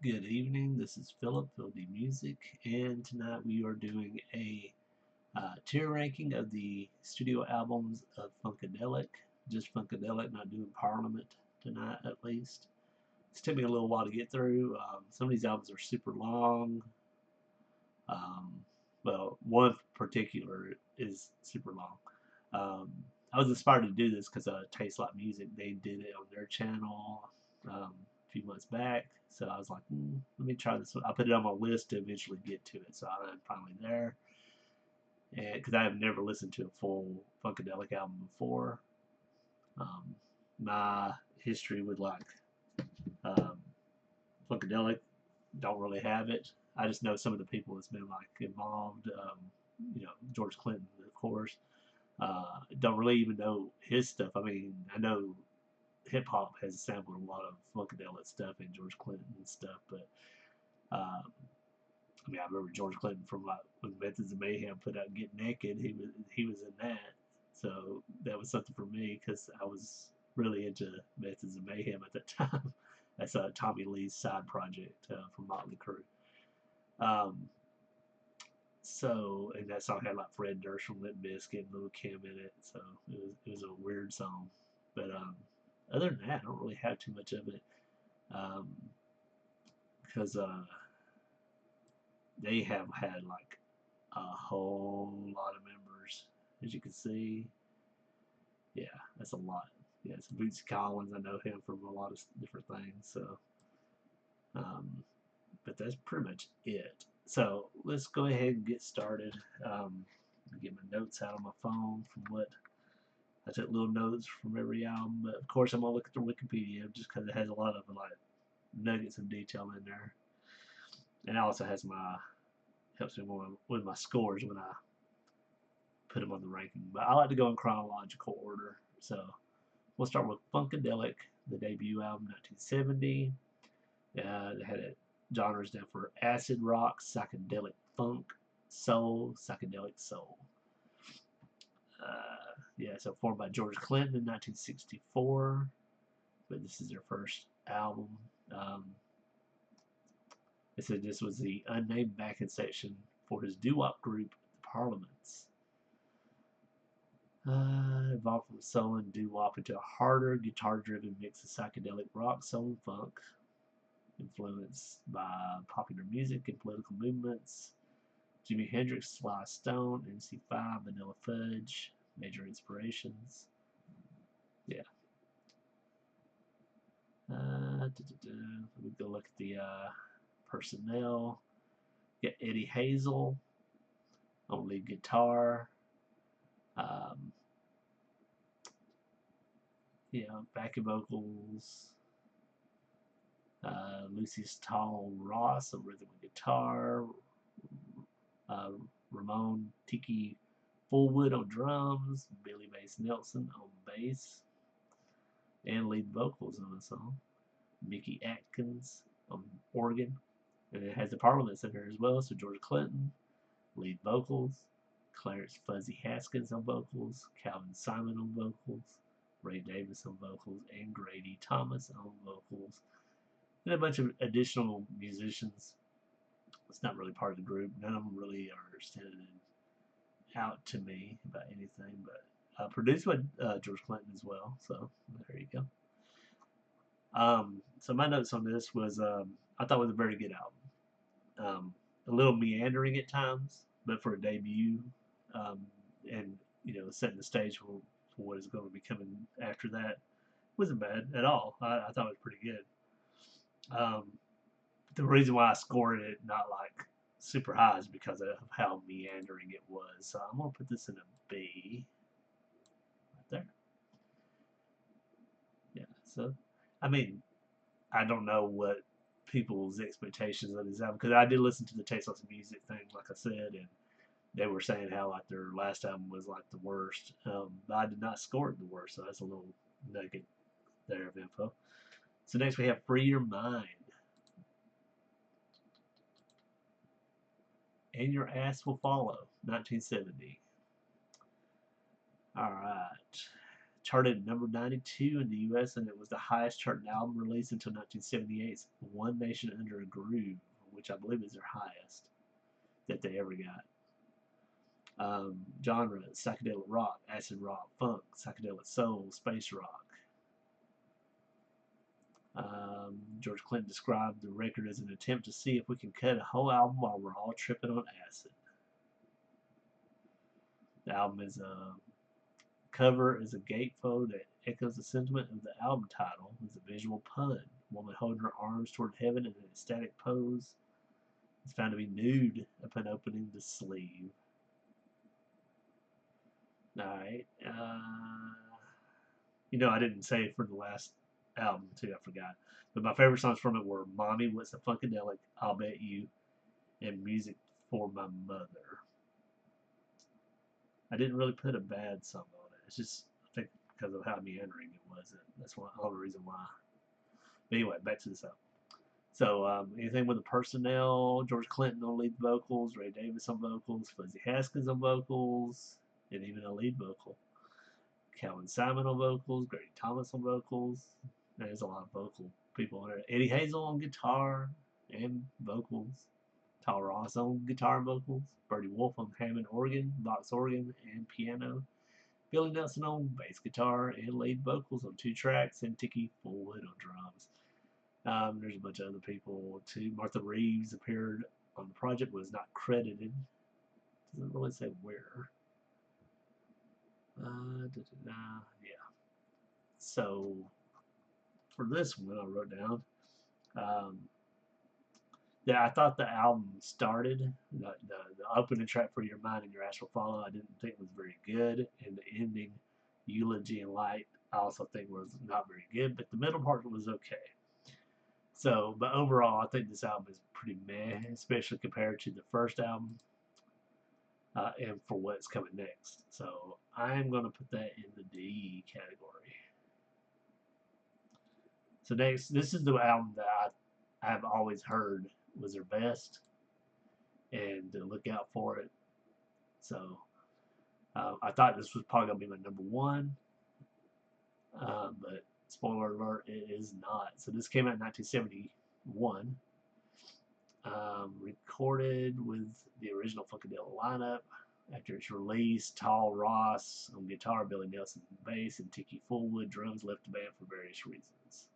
Good evening, this is Philip, Phildy Music, and tonight we are doing a tier ranking of the studio albums of Funkadelic. Just Funkadelic, not doing Parliament tonight at least. It's taking me a little while to get through. Some of these albums are super long. Um, well, one in particular is super long. Um, I was inspired to do this because Taste Like Music, they did it on their channel a few months back. So I was like, let me try this one. I put it on my list to eventually get to it. So I'm finally there. And because I have never listened to a full Funkadelic album before. Um, my history with um, Funkadelic don't really have it. I just know some of the people that's been involved. George Clinton, of course. Don't really even know his stuff. I mean, I know hip hop has sampled a lot of Funkadelic stuff and George Clinton and stuff, but I remember George Clinton from when Methods of Mayhem put out "Get Naked." He was in that, so that was something for me because I was really into Methods of Mayhem at that time. That's Tommy Lee's side project from Motley Crue. Um, and that song had Fred Durst from Limp Bizkit and Lil Kim in it, so it was a weird song. But other than that, I don't really have too much of it because they have had a whole lot of members, as you can see. Yeah, that's a lot. Yeah, it's Bootsy Collins. I know him from a lot of different things. So, um, but that's pretty much it. So let's go ahead and get started. Get my notes out on my phone from what I took little notes from every album. But of course, I'm gonna look at the Wikipedia just because it has a lot of nuggets of detail in there, and it also has helps me more with my scores when I put them on the ranking. But I like to go in chronological order. So we'll start with Funkadelic, the debut album, 1970. They had genres down for acid rock, psychedelic funk, soul, psychedelic soul. So formed by George Clinton in 1964, but this is their first album. They said this was the unnamed backing section for his doo-wop group, the Parliaments. Evolved from soul and doo-wop into a harder, guitar-driven mix of psychedelic rock, soul, and funk, influenced by popular music and political movements. Jimi Hendrix, Sly Stone, MC5, Vanilla Fudge, major inspirations. Yeah. Let me go look at the personnel. Get Eddie Hazel on lead guitar. Backing vocals. Lucius Tall Ross on rhythm and guitar. Ramon Tiki Fullwood on drums. Billy Bass Nelson on bass and lead vocals on the song. Mickey Atkins on organ. And it has the Parliaments in there as well. So George Clinton, lead vocals. Clarence Fuzzy Haskins on vocals. Calvin Simon on vocals. Ray Davis on vocals. And Grady Thomas on vocals. And a bunch of additional musicians. It's not really part of the group. None of them really are standing out to me about anything, but produced by George Clinton as well. So there you go. So my notes on this was I thought it was a very good album. A little meandering at times, but for a debut, and setting the stage for what is going to be coming after that, wasn't bad at all. I thought it was pretty good. The reason why I scored it not super high is because of how meandering it was. So I'm gonna put this in a B right there. Yeah. So I mean, I don't know what people's expectations of this album because I did listen to the Taste Lots of Music thing, like I said, and they were saying how their last album was the worst. But I did not score it the worst, so that's a little nugget there of info. So next we have Free Your Mind. And Your Ass Will Follow, 1970. All right. charted at number 92 in the U.S., and it was the highest charting album released until 1978's One Nation Under a Groove, which I believe is their highest that they ever got. Genre: psychedelic rock, acid rock, funk, psychedelic soul, space rock. George Clinton described the record as an attempt to see if we can cut a whole album while we're all tripping on acid. The album is a cover is a gatefold that echoes the sentiment of the album title. It's a visual pun. A woman holding her arms toward heaven in an ecstatic pose is found to be nude upon opening the sleeve. Alright. I didn't say it for the last album, too. I forgot. But my favorite songs from it were Mommy, What's a Funkadelic, I'll Bet You, and Music for My Mother. I didn't really put a bad song on it. It's just, I think, because of how meandering it was. That's the only reason why. But anyway, back to this album. So, anything with the personnel: George Clinton on lead vocals, Ray Davis on vocals, Fuzzy Haskins on vocals, and even a lead vocal. Calvin Simon on vocals, Grady Thomas on vocals. There's a lot of vocal people on there. Eddie Hazel on guitar and vocals. Tal Ross on guitar and vocals. Bertie Wolf on Hammond organ, box organ, and piano. Billy Nelson on bass guitar and lead vocals on 2 tracks, and Tiki Fullwood on drums. There's a bunch of other people too. Martha Reeves appeared on the project, was not credited. Doesn't really say where. Yeah. So for this one, I wrote down that I thought the album started, the opening track For Your Mind and Your Ass Will Follow, I didn't think was very good, and the ending, Eulogy and Light, I also think was not very good, but the middle part was okay. So, but overall, I think this album is pretty meh, especially compared to the first album, and for what's coming next. So, I'm going to put that in the D category. So next, this is the album that I've always heard was their best, and to look out for it. So, I thought this was probably going to be my number 1, but spoiler alert, it is not. So this came out in 1971. Recorded with the original Funkadelic lineup. After its release, Tal Ross on guitar, Billy Nelson on bass, and Tiki Fullwood drums left the band for various reasons.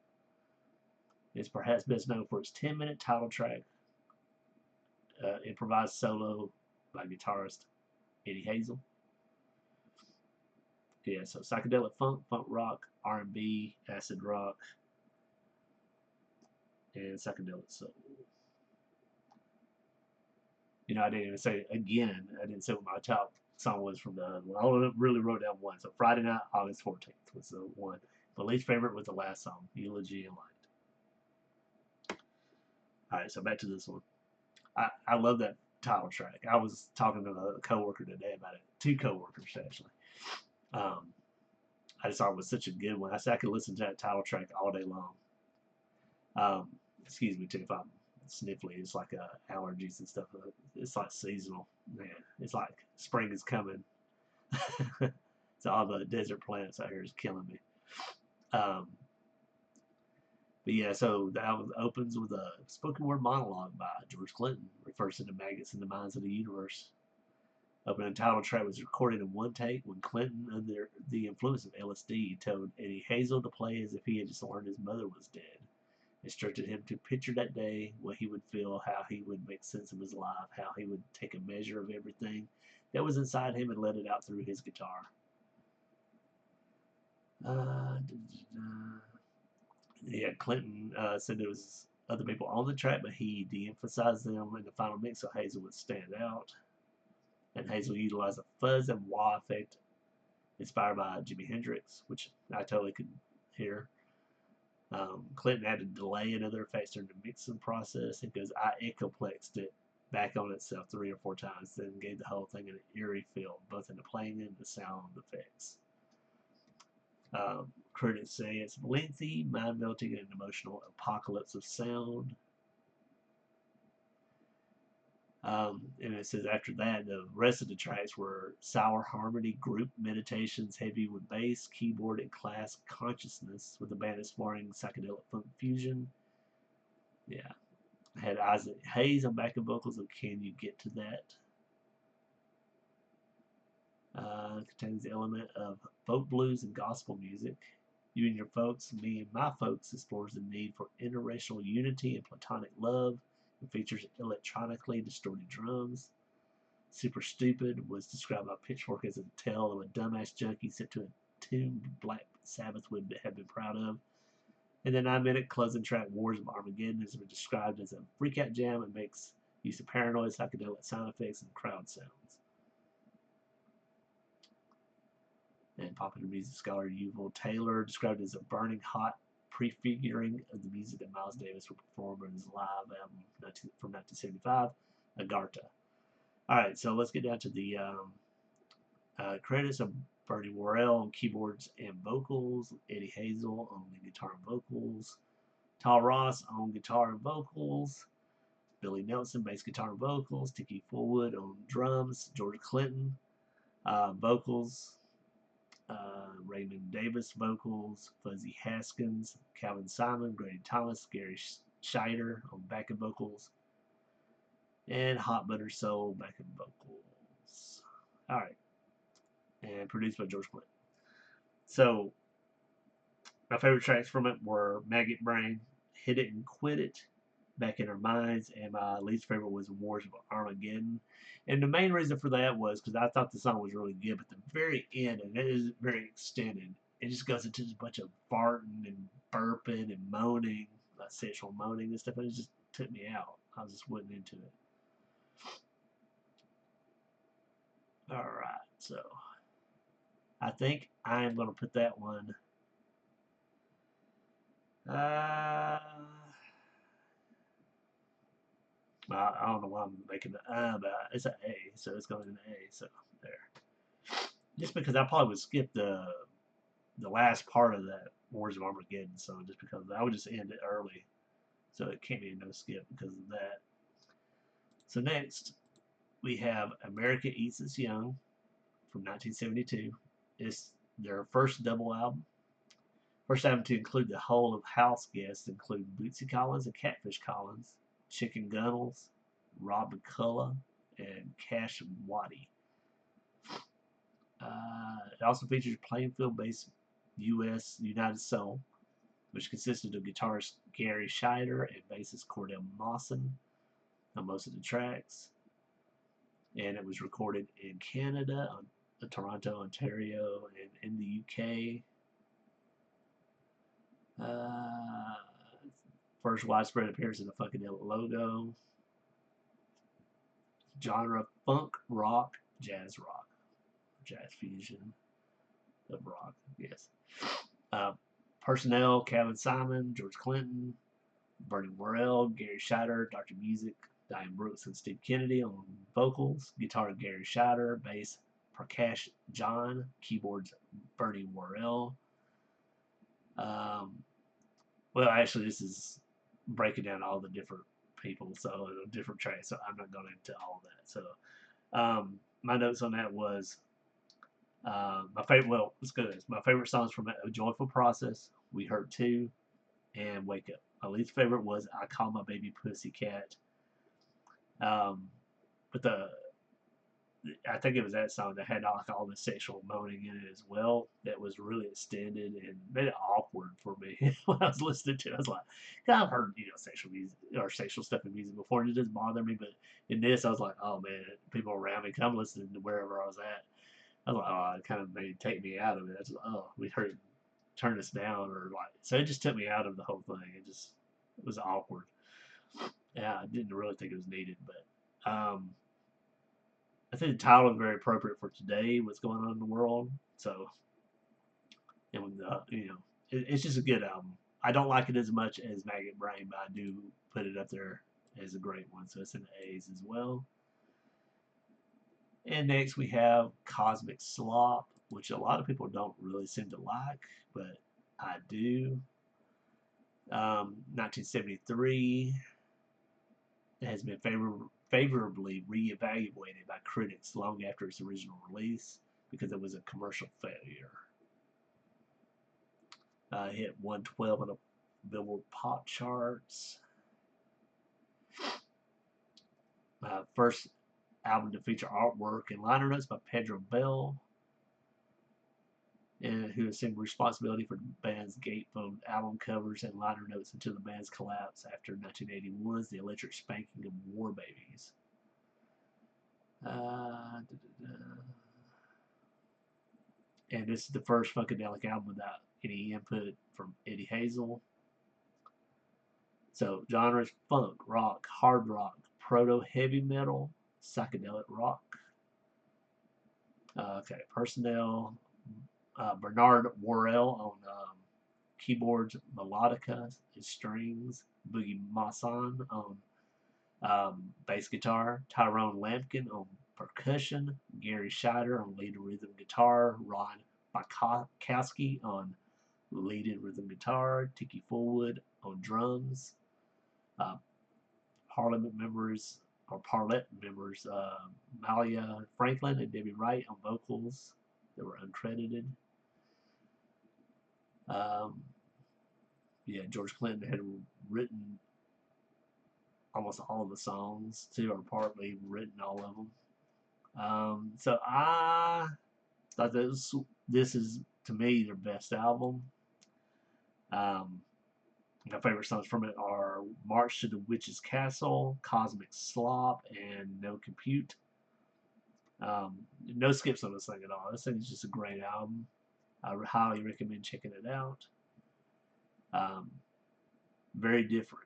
It's perhaps best known for its 10-minute title track, improvised solo by guitarist Eddie Hazel. Yeah, so psychedelic funk, funk rock, R&B, acid rock, and psychedelic soul. I didn't even say, again, I didn't say what my top song was from the other one. I only really wrote down one. So Friday Night, August 14th was the one. My least favorite was the last song, Eulogy and Light. Alright, so back to this one. I love that title track. I was talking to a coworker today about it. 2 coworkers, actually. I just thought it was such a good one. I said I could listen to that title track all day long. Excuse me too if I'm sniffly. It's like allergies and stuff. It's like seasonal. Man, it's like spring is coming. So all the desert plants out here is killing me. But yeah, so the album opens with a spoken word monologue by George Clinton, refers to the maggots in the minds of the universe. Opening title track was recorded in one take when Clinton, under the influence of LSD, told Eddie Hazel to play as if he had just learned his mother was dead. Instructed him to picture that day, what he would feel, how he would make sense of his life, how he would take a measure of everything that was inside him and let it out through his guitar. Yeah, Clinton said there was other people on the track, but he de-emphasized them in the final mix so Hazel would stand out. And Hazel utilized a fuzz and wah effect inspired by Jimi Hendrix, which I totally could hear. Clinton added delay and other effects during the mixing process because I echoplexed it back on itself 3 or 4 times, then gave the whole thing an eerie feel, both in the playing and the sound effects. Critics say it's lengthy, mind-melting, and an emotional apocalypse of sound. And it says after that, the rest of the tracks were sour harmony, group meditations, heavy with bass, keyboard, and class consciousness, with the band exploring psychedelic funk fusion. Yeah, I had Isaac Hayes on backing vocals. And Can You Get to That? Contains the element of folk blues and gospel music. You and Your Folks, Me and My Folks explores the need for interracial unity and platonic love. It features electronically distorted drums. Super Stupid was described by Pitchfork as a tale of a dumbass junkie set to a tune Black Sabbath would have been proud of. And the 9-minute closing track Wars of Armageddon has been described as a freakout jam and makes use of paranoid psychedelic sound effects and crowd sounds. And popular music scholar Yuval Taylor described it as a burning hot prefiguring of the music that Miles Davis would perform on his live album from 1975, Agartha. All right, so let's get down to the credits of Bernie Worrell on keyboards and vocals, Eddie Hazel on the guitar and vocals, Tal Ross on guitar and vocals, Billy Nelson bass guitar and vocals, Tiki Fullwood on drums, George Clinton vocals, Raymond Davis vocals, Fuzzy Haskins, Calvin Simon, Grady Thomas, Gary Scheider on backing vocals, and Hot Butter Soul backing vocals. All right, and produced by George Clinton. So my favorite tracks from it were Maggot Brain, Hit It and Quit It, Back in Our Minds, and my least favorite was Wars of Armageddon. And the main reason for that was because I thought the song was really good, but the very end, and it is very extended, it just goes into a bunch of farting and burping and moaning, like sexual moaning and stuff, and it just took me out. I just wasn't into it. Alright, so I think I am going to put that one. I don't know why I'm making the but it's an A, so it's going in the A. So there. Just because I probably would skip the last part of that Wars of Armageddon song, just because I would just end it early, so it can't be a no skip because of that. So next we have America Eats Its Young from 1972. It's their first double album. First album to include the whole of house guests, including Bootsy Collins and Catfish Collins, Chicken Gunnels, Rob McCullough, and Cash Waddy. It also features Plainfield-based U.S. United Soul, which consisted of guitarist Gary Scheider and bassist Cordell Mawson on most of the tracks. And it was recorded in Canada, Toronto, Ontario, and in the UK. First widespread appearance in the Funkadelic logo. Genre funk, rock, jazz fusion of rock, yes. Personnel, Calvin Simon, George Clinton, Bernie Worrell, Gary Scheider, Dr. Music, Diane Brooks, and Steve Kennedy on vocals. Guitar, Gary Scheider. Bass, Prakash John. Keyboards, Bernie Worrell. Well, actually, this is breaking down all the different people, so different tracks, so I'm not going into all that. So my notes on that was my favorite, well, let's go to this. My favorite songs from A Joyful Process, We Hurt Too, and Wake Up. My least favorite was I Call My Baby Pussycat. But I think it was that song that had like all the sexual moaning in it as well. That was really extended and made it awkward for me when I was listening to it. I was like, I've heard sexual music or sexual stuff in music before, and it doesn't bother me. But in this, I was like, oh man, people around me. Cause I'm listening to wherever I was at. I was like, oh, it kind of made take me out of it. I was like, oh, we heard turn this down or like. So it just took me out of the whole thing. It was awkward. Yeah, I didn't really think it was needed, but I think the title is very appropriate for today, what's going on in the world. So, and it's just a good album. I don't like it as much as Maggot Brain, but I do put it up there as a great one. So it's in the A's as well. And next we have Cosmic Slop, which a lot of people don't really seem to like, but I do. 1973. It has been favorably reevaluated by critics long after its original release because it was a commercial failure. Hit 112 on the Billboard Pop charts. First album to feature artwork and liner notes by Pedro Bell, and who assumed responsibility for the band's gatefold album covers and liner notes until the band's collapse after 1981's The Electric Spanking of War Babies. And this is the first Funkadelic album without any input from Eddie Hazel. So genres: funk, rock, hard rock, proto heavy metal, psychedelic rock. Okay, personnel: Bernard Worrell on keyboards, melodica and strings, Boogie Masson on bass guitar, Tyrone Lampkin on percussion, Gary Scheider on lead and rhythm guitar, Ron Bukowski on lead and rhythm guitar, Tiki Fullwood on drums, Parliament members Malia Franklin and Debbie Wright on vocals that were uncredited. Yeah, George Clinton had written almost all of the songs too, or partly written all of them. So I thought this is to me their best album. My favorite songs from it are March to the Witch's Castle, Cosmic Slop, and No Compute. No skips on this thing at all. This thing is just a great album. I highly recommend checking it out. Very different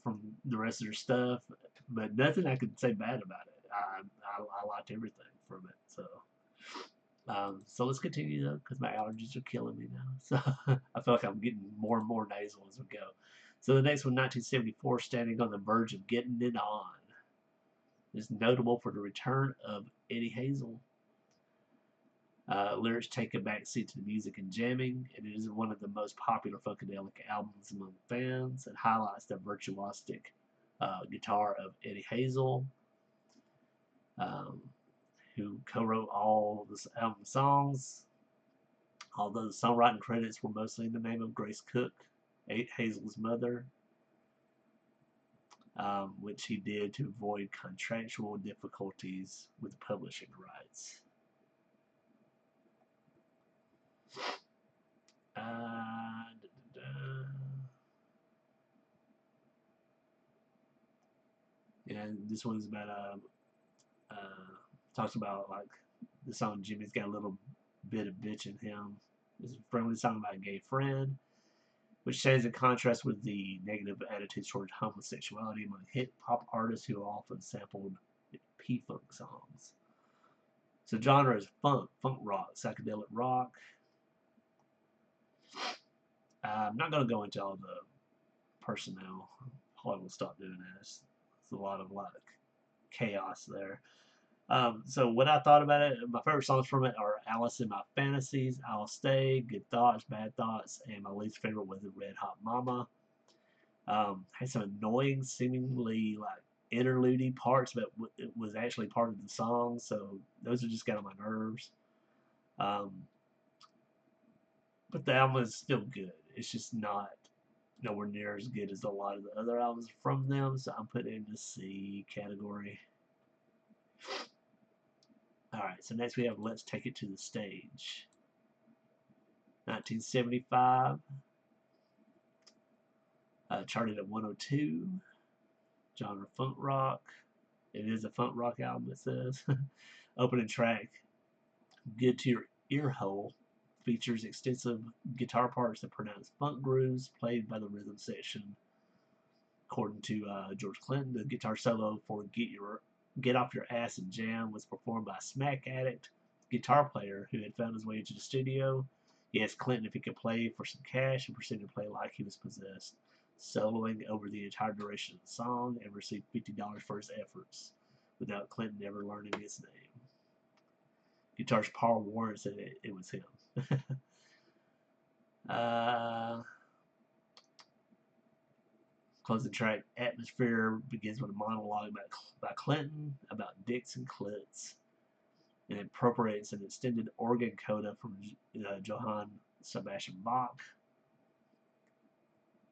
from the rest of their stuff, but nothing I could say bad about it. I liked everything from it. So let's continue though, because my allergies are killing me now. So I feel like I'm getting more and more nasal as we go. So the next one, 1974, Standing on the Verge of Getting It On, is notable for the return of Eddie Hazel. Lyrics take a backseat to the music and jamming, and it is one of the most popular Funkadelic albums among fans, and highlights the virtuosic guitar of Eddie Hazel, who co-wrote all the album songs, although the songwriting credits were mostly in the name of Grace Cook, Hazel's mother, which he did to avoid contractual difficulties with publishing rights. And this one's about talks about like the song Jimmy's got a little bit of bitch in him. It's a friendly song about a gay friend, which stands in contrast with the negative attitudes towards homosexuality among hip hop artists who often sampled P-Funk songs. So genre is funk rock, psychedelic rock. I'm not going to go into all the personnel. I will stop doing this. It's a lot of like chaos there. So what I thought about it, my favorite songs from it are Alice in My Fantasies, I'll Stay, Good Thoughts, Bad Thoughts, and my least favorite was the Red Hot Mama. Had some annoying, seemingly like interlude parts, but it was actually part of the song, so those are just got on my nerves. But the album is still good. It's just not nowhere near as good as a lot of the other albums from them, so I'm putting it in the C category. Alright, so next we have Let's Take It to the Stage. 1975. Charted at 102. Genre funk rock. It is a funk rock album, it says. Opening track, Good to Your Ear Hole, features extensive guitar parts that pronounce funk grooves played by the rhythm section. According to George Clinton, the guitar solo for Get Off Your Ass and Jam was performed by a smack addict guitar player who had found his way into the studio. He asked Clinton if he could play for some cash and proceeded to play like he was possessed, soloing over the entire duration of the song, and received $50 for his efforts, without Clinton ever learning his name. Guitarist Paul Warren said it was him. Closing track, Atmosphere, begins with a monologue by Clinton about dicks and clits, and incorporates an extended organ coda from Johann Sebastian Bach.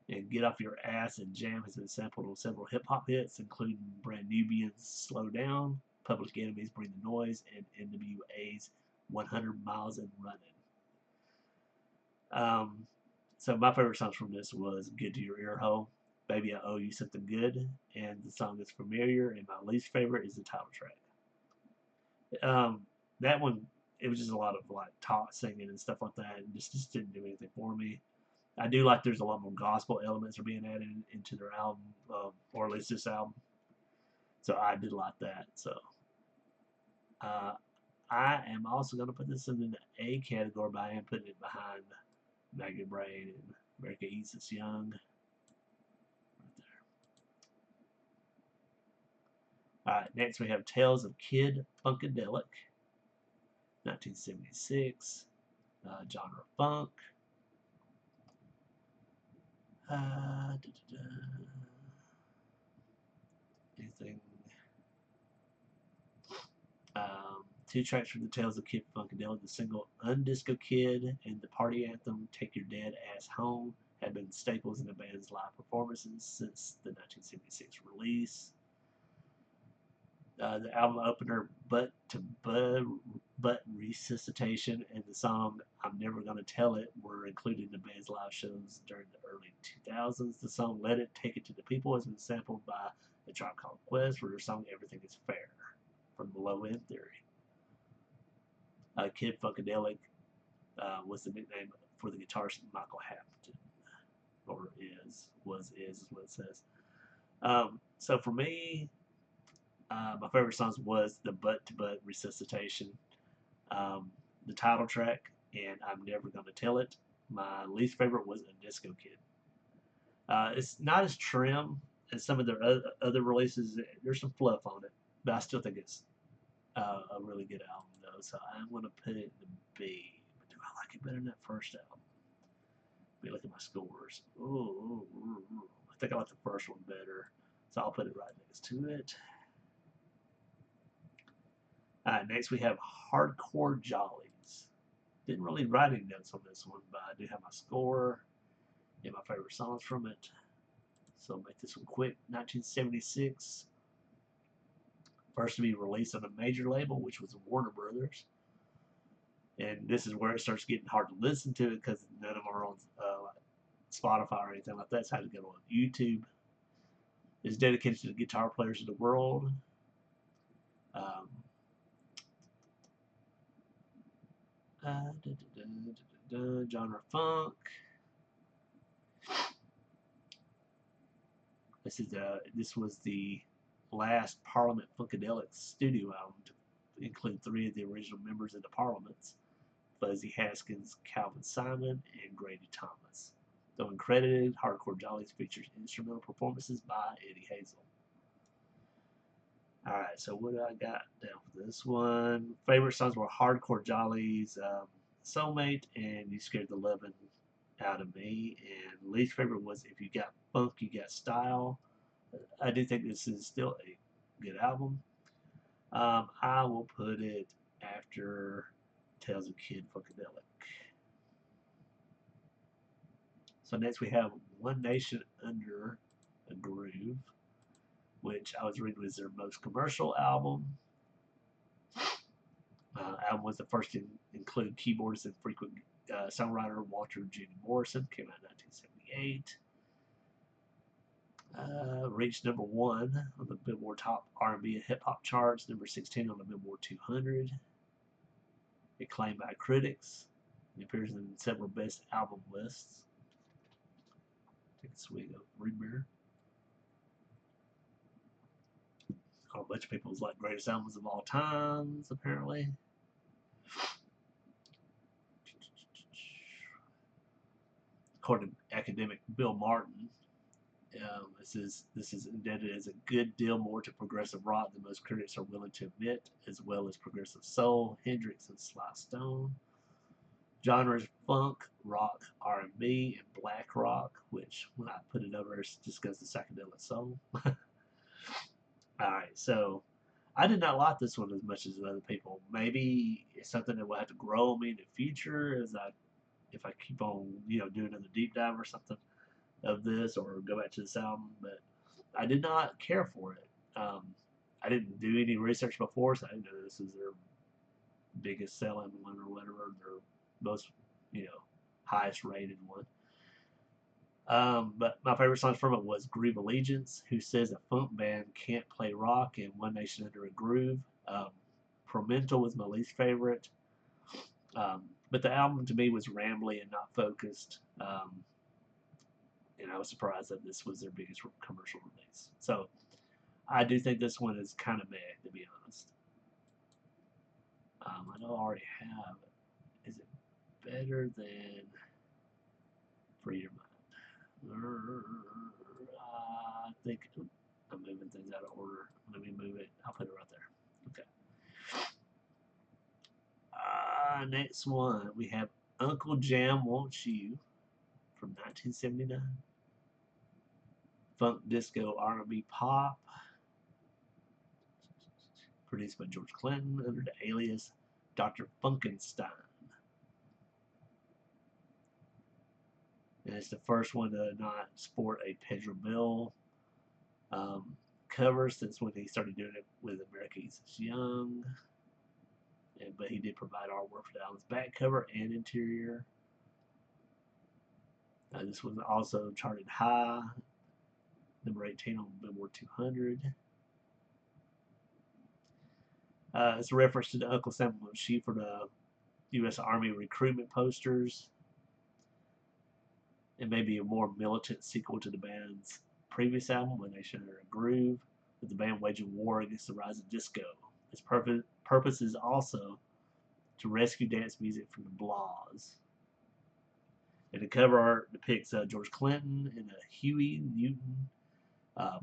And Get Off Your Ass and Jam has been sampled on several hip hop hits, including Brand Nubians' Slow Down, Public Enemy's Bring the Noise, and NWA's 100 Miles and Running. So my favorite songs from this was Good to Your Ear Hole, Baby I Owe You Something Good, and the song is Familiar, and my least favorite is the title track. That one, it was just a lot of like talk singing and stuff like that, and just didn't do anything for me. I do like there's a lot more gospel elements are being added into their album, or at least this album. So I did like that. So uh, I am also going to put this in the A category, but I am putting it behind Maggot Brain and America Eats Us Young. All right, next we have Tales of Kid Funkadelic, 1976, genre funk. Anything? Two tracks from the Tales of Kid Funkadelic, the single Undisco Kid and the party anthem Take Your Dead Ass Home have been staples in the band's live performances since the 1976 release. The album opener, Butt to Butt Resuscitation, and the song I'm Never Gonna Tell It were included in the band's live shows during the early 2000s. The song Let It Take It to the People has been sampled by a Tribe Called Quest for their song Everything Is Fair from the Low End Theory. Kid Funkadelic was the nickname for the guitarist Michael Hampton, or is what it says. So for me, my favorite songs was the Butt to Butt Resuscitation, the title track, and I'm Never Gonna Tell It. My least favorite was A Disco Kid. It's not as trim as some of their other releases. There's some fluff on it, but I still think it's a really good album, though. So I'm going to put it in B. But do I like it better than that first album? Let me look at my scores. Ooh, I think I like the first one better. So I'll put it right next to it. Next we have Hardcore Jollies. Didn't really write any notes on this one, but I do have my score and my favorite songs from it. So I'll make this one quick. 1976. First to be released on a major label, which was Warner Brothers. And this is where it starts getting hard to listen to it because none of them are on Spotify or anything like that. So I had to go on YouTube. It's dedicated to the guitar players of the world. Genre funk. This was the last Parliament Funkadelic studio album to include 3 of the original members of the Parliaments: Fuzzy Haskins, Calvin Simon, and Grady Thomas. Though uncredited, Hardcore Jollies features instrumental performances by Eddie Hazel. Alright, so what do I got down for this one? Favorite songs were Hardcore Jollies, Soulmate, and You Scared the Lovin' Out of Me. And least favorite was If You Got Funk, You Got Style. I do think this is still a good album. I will put it after Tales of Kid Funkadelic. So next we have One Nation Under a Groove, which I was reading was their most commercial album. Album was the first to include keyboardist and frequent songwriter Walter Judy Morrison. Came out in 1978. Reached number 1 on the Billboard Top R&B and Hip Hop charts, number 16 on the Billboard 200. Acclaimed by critics. It appears in several best album lists. Take a swig of root beer. A bunch of people's like greatest albums of all times, apparently. According to academic Bill Martin, this is indebted as a good deal more to progressive rock than most critics are willing to admit, as well as progressive soul, Hendrix, and Sly Stone. Genres funk, rock, R&B, and black rock, which when I put it over, it's just because the psychedelic soul. Alright, so I did not like this one as much as other people. Maybe it's something that will have to grow on me in the future as I if I keep on, doing another deep dive or something of this or go back to this album. But I did not care for it. I didn't do any research before, so I didn't know this was their biggest selling one or whatever, their most, you know, highest rated one. But my favorite songs from it was Groove Allegiance, Who Says a Funk Band Can't Play Rock, and One Nation Under a Groove. Um, Promental was my least favorite. But the album to me was rambly and not focused. And I was surprised that this was their biggest commercial release. So I do think this one is kind of meh, to be honest. I know I already have. Is it better than Free Your Mind? I think I'm moving things out of order. Let me move it. I'll put it right there. Okay. Next one we have Uncle Jam Wants You from 1979. Funk disco R&B pop, produced by George Clinton under the alias Dr. Funkenstein. And it's the first one to not sport a Pedro Bill cover since when he started doing it with America Eats Young. But he did provide artwork for the album's back cover and interior. This was also charted high, number 18 on Billboard 200. It's a reference to the Uncle Sam Wants You for the U.S. Army recruitment posters. It may be a more militant sequel to the band's previous album, When They Should Under a Groove, with the band waging war against the rise of disco. Its purpose is also to rescue dance music from the blahs. And the cover art depicts George Clinton in a Huey Newton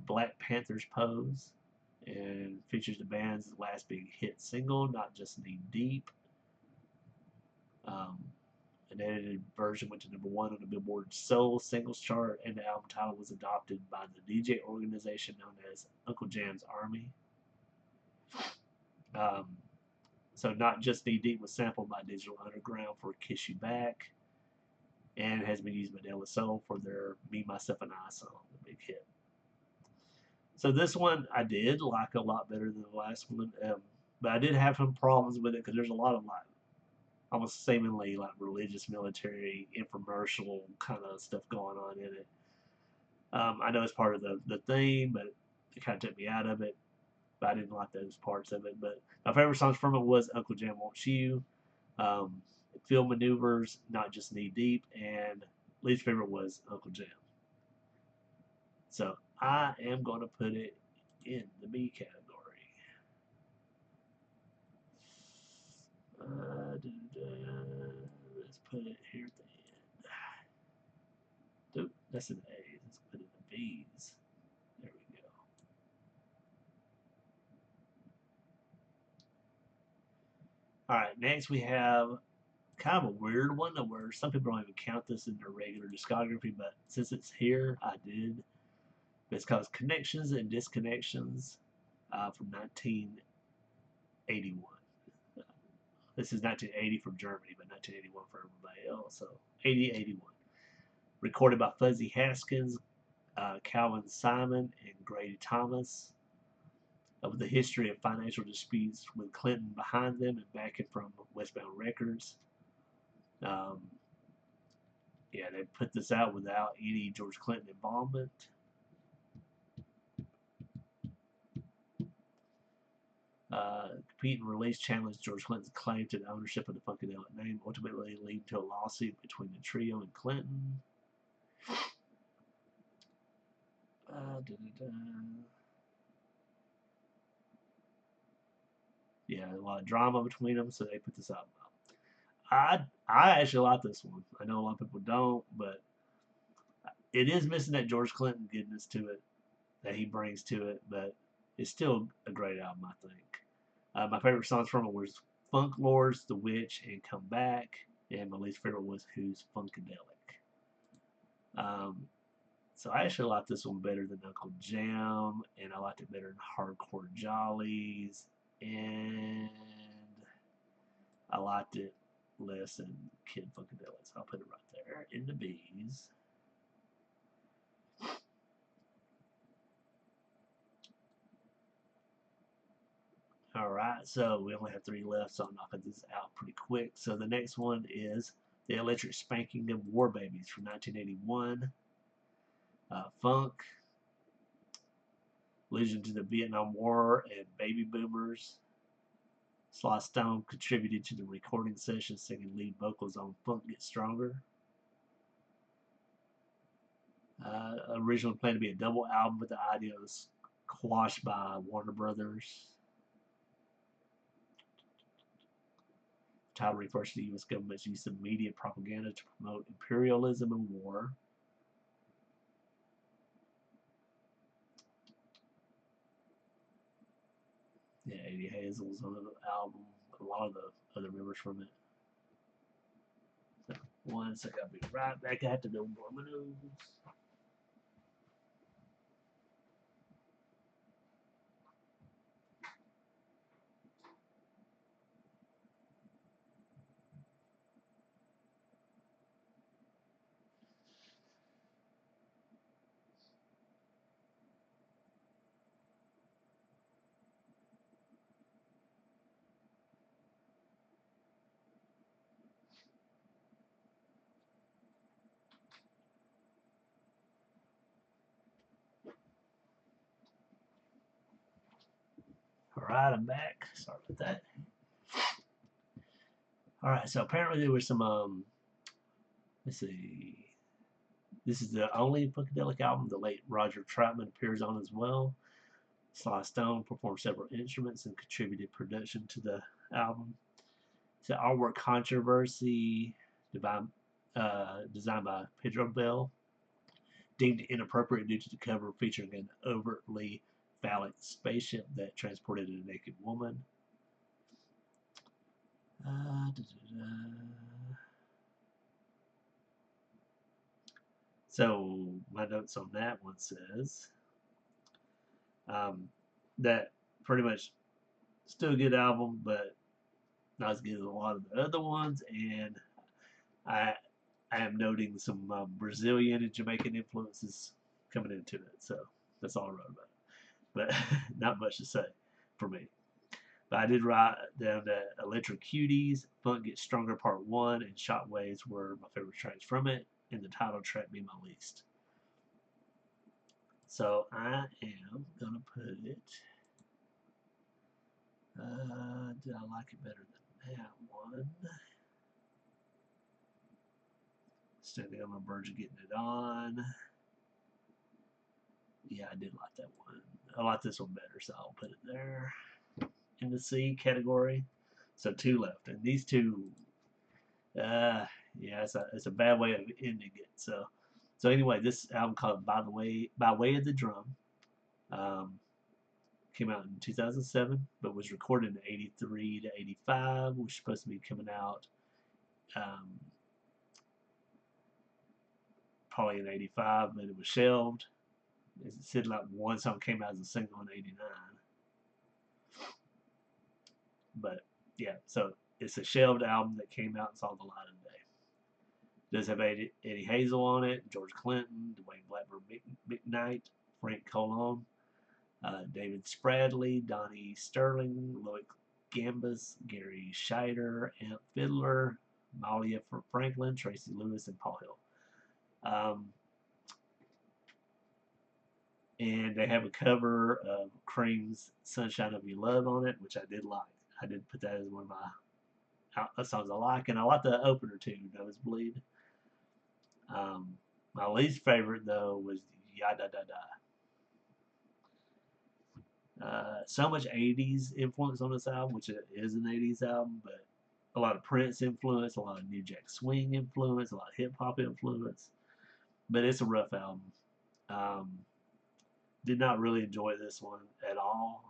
Black Panthers pose and features the band's last big hit single, Not Just Knee Deep. An edited version went to #1 on the Billboard Soul Singles Chart, and the album title was adopted by the DJ organization known as Uncle Jam's Army. So Not Just Knee Deep was sampled by Digital Underground for Kiss You Back, and has been used by De La Soul for their Me, Myself, and I song, the big hit. So this one I did like a lot better than the last one, but I did have some problems with it because there's a lot of like almost seemingly like religious, military, infomercial kind of stuff going on in it. I know it's part of the theme, but it kind of took me out of it. But I didn't like those parts of it. But my favorite songs from it was Uncle Jam Wants You, Field Maneuvers, Not Just Knee Deep, and least favorite was Uncle Jam. So I am going to put it in the B category. Let's put it here at the end. Oop, that's an A. Let's put it in the B's. There we go. Alright, next we have kind of a weird one where some people don't even count this in their regular discography, but since it's here, I did. It's called Connections and Disconnections from 1981. This is 1980 from Germany, but 1981 for everybody else. So 80, 81. Recorded by Fuzzy Haskins, Calvin Simon, and Grady Thomas. With the history of financial disputes with Clinton behind them and backing from Westbound Records. Yeah, they put this out without any George Clinton involvement. Compete and release challenged George Clinton's claim to the ownership of the Funkadelic name, ultimately leading to a lawsuit between the trio and Clinton. Yeah, a lot of drama between them, so they put this out. I actually like this one. I know a lot of people don't, but it is missing that George Clinton goodness to it that he brings to it, but it's still a great album, I think. My favorite songs from it was Funk Lords, The Witch, and Come Back. and my least favorite was Who's Funkadelic. Um, so I actually liked this one better than Uncle Jam, and I liked it better than Hardcore Jollies, and I liked it less than Kid Funkadelic. So I'll put it right there in the B's. All right, so we only have 3 left, so I'm knocking this out pretty quick. So the next one is The Electric Spanking of War Babies from 1981. Funk, allusion to the Vietnam War and baby boomers. Sly Stone contributed to the recording session, singing lead vocals on Funk Get Stronger. Originally planned to be a double album, but the idea was quashed by Warner Brothers. The title refers to the U.S. government's use of media propaganda to promote imperialism and war. Yeah, Eddie Hazel's on the album, a lot of the other members from it. So, one second, I'll be right back. I have to go blow my nose. All right, I'm back. Sorry about that. All right, so apparently there was some let's see. This is the only Funkadelic album the late Roger Troutman appears on as well. Sly Stone performed several instruments and contributed production to the album. It's an artwork controversy designed by Pedro Bell, deemed inappropriate due to the cover featuring an overtly phallic spaceship that transported a naked woman. So my notes on that one says that pretty much still a good album, but not as good as a lot of the other ones. And I I am noting some Brazilian and Jamaican influences coming into it. So that's all I wrote about it. But not much to say for me. But I did write down that Electric Cuties, Funk Gets Stronger Part 1, and Shotwaves were my favorite tracks from it, and the title track being my least. So I am going to put it. Did I like it better than that one? Standing on the verge of getting it on. Yeah, I did like that one. I like this one better, so I'll put it there in the C category. So 2 left, and these two, yeah, it's a bad way of ending it. So anyway, this album called By Way of the Drum um, came out in 2007, but was recorded in '83 to '85. Was supposed to be coming out um, probably in '85, but it was shelved. It said like one song came out as a single in '89. But yeah, so it's a shelved album that came out and saw the light of day. It does have Eddie Hazel on it, George Clinton, Dwayne Blackburn McKnight, Frank Colon, David Spradley, Donnie Sterling, Loic Gambus, Gary Scheider, Amp Fiddler, Malia Franklin, Tracy Lewis, and Paul Hill. And they have a cover of Cream's "Sunshine of Your Love" on it, which I did like. I did put that as one of my songs I like, and I like the opener too, Nosebleed. My least favorite though was Yada Da Da. So much 80s influence on this album, which it is an 80s album, but a lot of Prince influence, a lot of New Jack Swing influence, a lot of hip hop influence. But it's a rough album. Um, Did not really enjoy this one at all.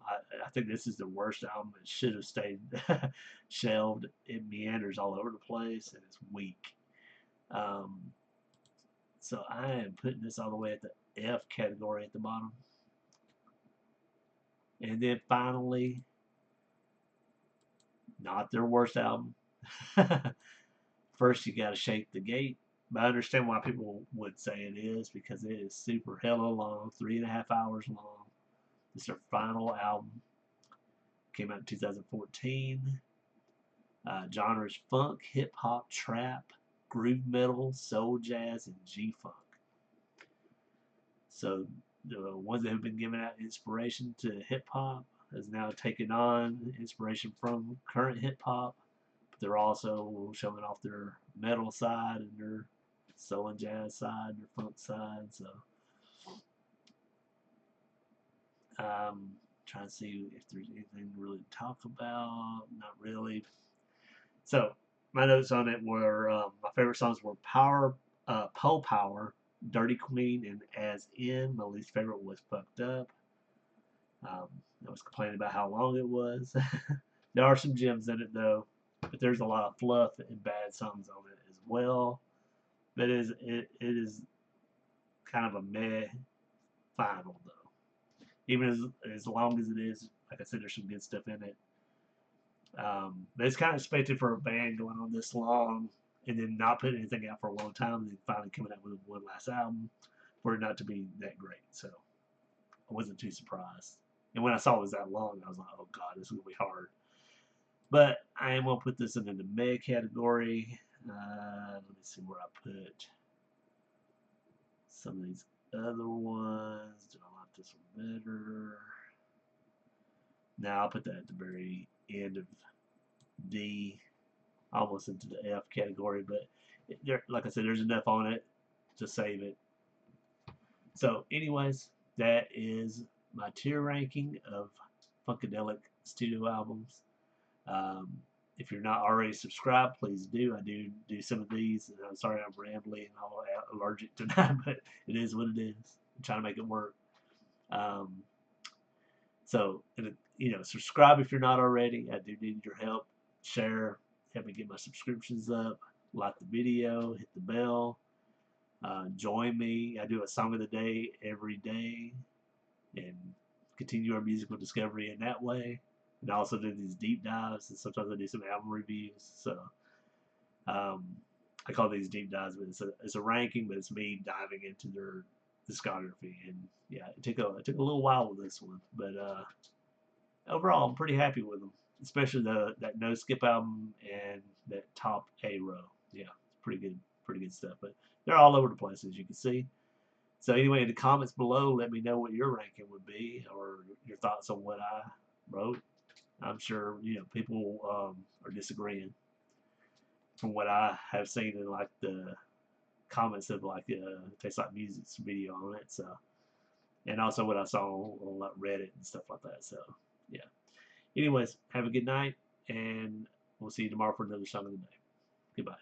I think this is the worst album. It should have stayed shelved. It meanders all over the place and it's weak. Um, so I am putting this all the way at the F category at the bottom. And then finally, not their worst album. First, you got to Shake the Gate. But I understand why people would say it is because it is super hella long, 3.5 hours long. It's their final album. Came out in 2014. Genres funk, hip hop, trap, groove metal, soul jazz, and G funk. So the ones that have been giving out inspiration to hip hop has now taken on inspiration from current hip hop. But they're also showing off their metal side and their soul and jazz side, their funk side. So trying to see if there's anything to really talk about. Not really. So my notes on it were my favorite songs were Po Power, Dirty Queen, and As In. My least favorite was Fucked Up. I was complaining about how long it was. There are some gems in it though, but there's a lot of fluff and bad songs on it as well. But it is kind of a meh final though. Even as long as it is, like I said, there's some good stuff in it. But it's kind of expected for a band going on this long and then not putting anything out for a long time and then finally coming out with one last album for it not to be that great. So I wasn't too surprised. And when I saw it was that long, I was like, oh god, this is going to be hard. But I am going to put this in the May category. Let me see where I put some of these other ones. Do I like this one better? Now I'll put that at the very end of D, almost into the F category. But like I said, there's enough on it to save it. So, anyways, that is my tier ranking of Funkadelic studio albums. Um, if you're not already subscribed, please do. I do some of these, and I'm sorry I'm rambling and all allergic tonight, but it is what it is. I'm trying to make it work. Um, so, subscribe if you're not already. I do need your help. Share, help me get my subscriptions up. Like the video, hit the bell. Join me. I do a song of the day every day and continue our musical discovery in that way. And I also do these deep dives, and sometimes I do some album reviews. So um, I call these deep dives, but it's a ranking, but it's me diving into their discography. And yeah, it took a little while with this one, but overall I'm pretty happy with them, especially that No Skip album and that top A row. Yeah, it's pretty good stuff. But they're all over the place as you can see. So anyway, in the comments below, let me know what your ranking would be or your thoughts on what I wrote. I'm sure people are disagreeing from what I have seen in like the comments of like Tastes Like Music's video on it. So and also what I saw on like Reddit and stuff like that. So yeah. Anyways, have a good night, and we'll see you tomorrow for another song of the day. Goodbye.